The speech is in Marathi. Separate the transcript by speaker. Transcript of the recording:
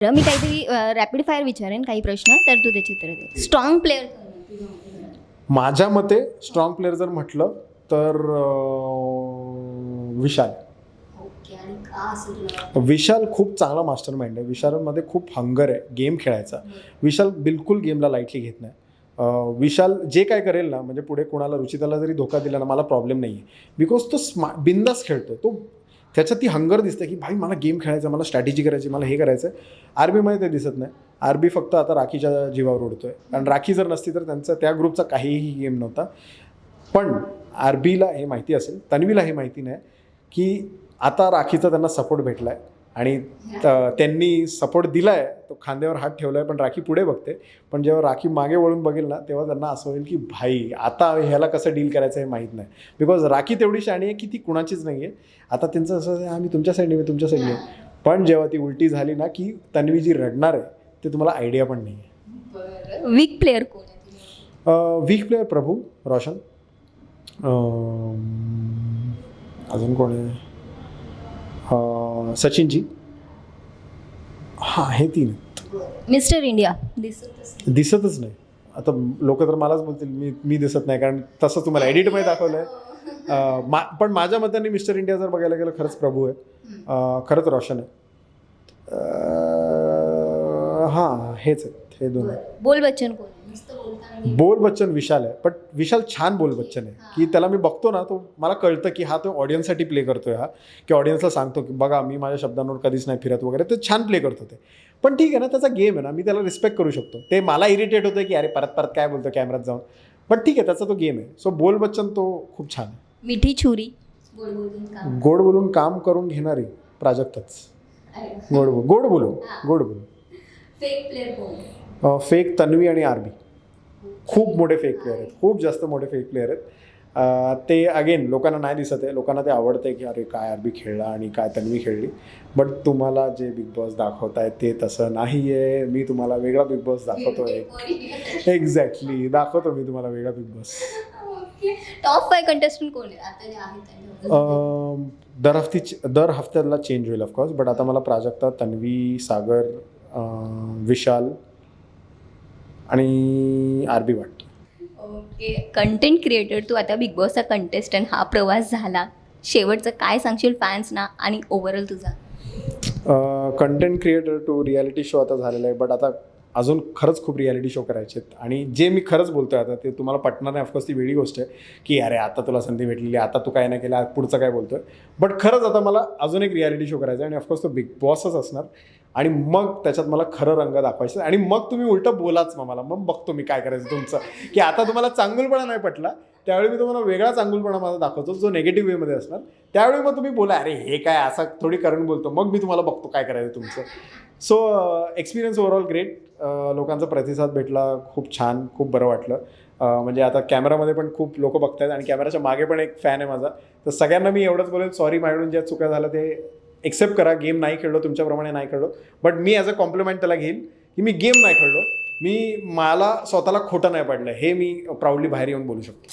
Speaker 1: मी काहीतरी रॅपिड फायर विचारेन काही प्रश्न, तर तू त्याची उत्तर दे. स्ट्रॉंग प्लेअर
Speaker 2: माझ्या मते स्ट्रॉंग प्लेअर जर म्हटलं तर विशाल. विशाल खूप चांगला मास्टर माइंड आहे. विशालमध्ये खूप हंगर आहे गेम खेळायचा. विशाल बिलकुल गेमला लाईटली घेत नाही. विशाल जे काय करेल ना, म्हणजे पुढे कोणाला रुचिताला जरी धोका दिला ना, मला प्रॉब्लेम नाही आहे. बिकॉज तो बिंदास खेळतो. तो त्याच्यात ती हंगर दिसते की भाई मला गेम खेळायचा, मला स्ट्रॅटेजी करायची, मला हे करायचं आहे. आरबीमध्ये ते दिसत नाही. आरबी फक्त आता राखीच्या जीवावर उडतोय. कारण राखी जर नसती तर त्यांचा त्या ग्रुपचा काहीही गेम नव्हता. पण आरबीला हे माहिती असेल, तन्वीला हे माहिती नाही की आता राखीचा त्यांना सपोर्ट भेटला आहे आणि त्यांनी सपोर्ट दिला आहे, तो खांद्यावर हात ठेवला आहे. पण राखी पुढे बघते. पण जेव्हा राखी मागे वळून बघेल ना, तेव्हा त्यांना असं होईल की भाई आता ह्याला कसं डील करायचं हे माहीत नाही. बिकॉज राखी तेवढी शहाणी आहे की ती कुणाचीच नाही आहे. आता त्यांचं असं आहे, मी तुमच्या साईडने, मी तुमच्या साईडने. पण जेव्हा ती उलटी झाली ना की तन्वी जी रडणार आहे, ते तुम्हाला आयडिया पण नाही आहे.
Speaker 1: वीक प्लेअर कोण आहे?
Speaker 2: वीक प्लेअर प्रभू रोशन. अजून कोण आहे? सचिनजी. हां, हे तीन.
Speaker 1: मिस्टर इंडिया
Speaker 2: दिसतच नाही. आता लोक तर मलाच बोलतील मी दिसत नाही, कारण तसं तुम्हाला एडिटमध्ये दाखवलं आहे. पण माझ्या मताने मिस्टर इंडिया जर बघायला गेलं खरंच प्रभू आहे. खरंच रोशन आहे. हां, हेच आहेत, हे दोन आहेत.
Speaker 1: बोल बच्चन कोण आहे?
Speaker 2: बोल बच्चन विशाल आहे. पण विशाल छान बोल बच्चन आहे की त्याला मी बघतो ना, तो मला कळतं की हा तो ऑडियन्ससाठी प्ले करतोय. हा की ऑडियन्सला सांगतो की बघा मी माझ्या शब्दांवर कधीच नाही फिरत वगैरे. ते छान प्ले करतो ते. पण ठीक आहे ना, त्याचा गेम आहे ना, मी त्याला रिस्पेक्ट करू शकतो. ते मला इरिटेट होतं की अरे परत परत काय बोलतो कॅमेऱ्यात जाऊन. पण ठीक आहे, त्याचा तो गेम आहे. सो बोल बच्चन तो खूप छान आहे.
Speaker 1: मिठी छुरी
Speaker 2: गोड बोलून काम करून घेणारी प्राजक्ताच. गोड बोलून.
Speaker 1: फेक प्लेअर कोण?
Speaker 2: फेक तन्वी आणि आरबी. खूप मोठे फेक प्लेअर आहेत. खूप जास्त मोठे फेक प्लेअर आहेत. ते अगेन लोकांना नाही दिसत आहे. लोकांना ते आवडतं आहे की अरे काय आरबी खेळला आणि काय तन्वी खेळली. बट तुम्हाला जे बिग बॉस दाखवताय ते तसं नाही आहे. मी तुम्हाला वेगळा बिग बॉस दाखवतो आहे. एक्झॅक्टली दाखवतो मी तुम्हाला वेगळा बिग बॉस.
Speaker 1: टॉप 5 कंटेस्टंट कोण आहे?
Speaker 2: दर हफ्त्याला चेंज होईल ऑफकोर्स. बट आता मला प्राजक्ता, तन्वी, सागर, विशाल आणि आरबी वाटतं.
Speaker 1: ओके. कंटेंट क्रिएटर, तू आता बिग बॉसचा कंटेस्टंट, हा प्रवास झाला, शेवटचं काय सांगशील फॅन्सना आणि ओव्हरऑल तुझा?
Speaker 2: Content creator to reality show आता झालेला आहे. बट आता अजून खरंच खूप रियालिटी शो करायचे आहेत. आणि जे मी खरंच बोलतो आहे आता ते तुम्हाला पटणार नाही. ऑफकोर्स ती वेगळी गोष्ट आहे की अरे आता तुला संधी भेटलेली, आता तू काय नाही केलं, पुढचं काय बोलतो आहे. बट खरंच आता मला अजून एक रियालिटी शो करायचा आहे आणि ऑफकोर्स तो बिग बॉसच असणार. आणि मग त्याच्यात मला खरं रंग दाखवायचं. आणि मग तुम्ही उलटं बोलाच मला. मग बघतो मी काय करायचं तुमचं. की आता तुम्हाला चांगुलपणा नाही पटला, त्यावेळी मी तुम्हाला वेगळा चांगुलपणा माझा दाखवतो जो निगेटिव्ह वेमध्ये असणार. त्यावेळी मग तुम्ही बोला अरे हे काय असं थोडी करण बोलतो. मग मी तुम्हाला बघतो काय करायचं तुमचं. So experience overall great. लोकांचा प्रतिसाद भेटला, खूप छान, खूप बरं वाटलं. म्हणजे आता कॅमेरामध्ये पण खूप लोक बघत आहेत आणि कॅमेराच्या मागे पण एक फॅन आहे माझा. तर सगळ्यांना मी एवढंच बोलेन, सॉरी माझ्याकडून ज्या चुका झाल्या ते एक्सेप्ट करा. गेम नाही खेळलो, तुमच्याप्रमाणे नाही खेळलो. बट मी ॲज अ कॉम्प्लिमेंट त्याला घेईन की मी गेम नाही खेळलो. मला स्वतःला खोटं नाही पडलं, हे मी प्राऊडली बाहेर येऊन बोलू शकतो.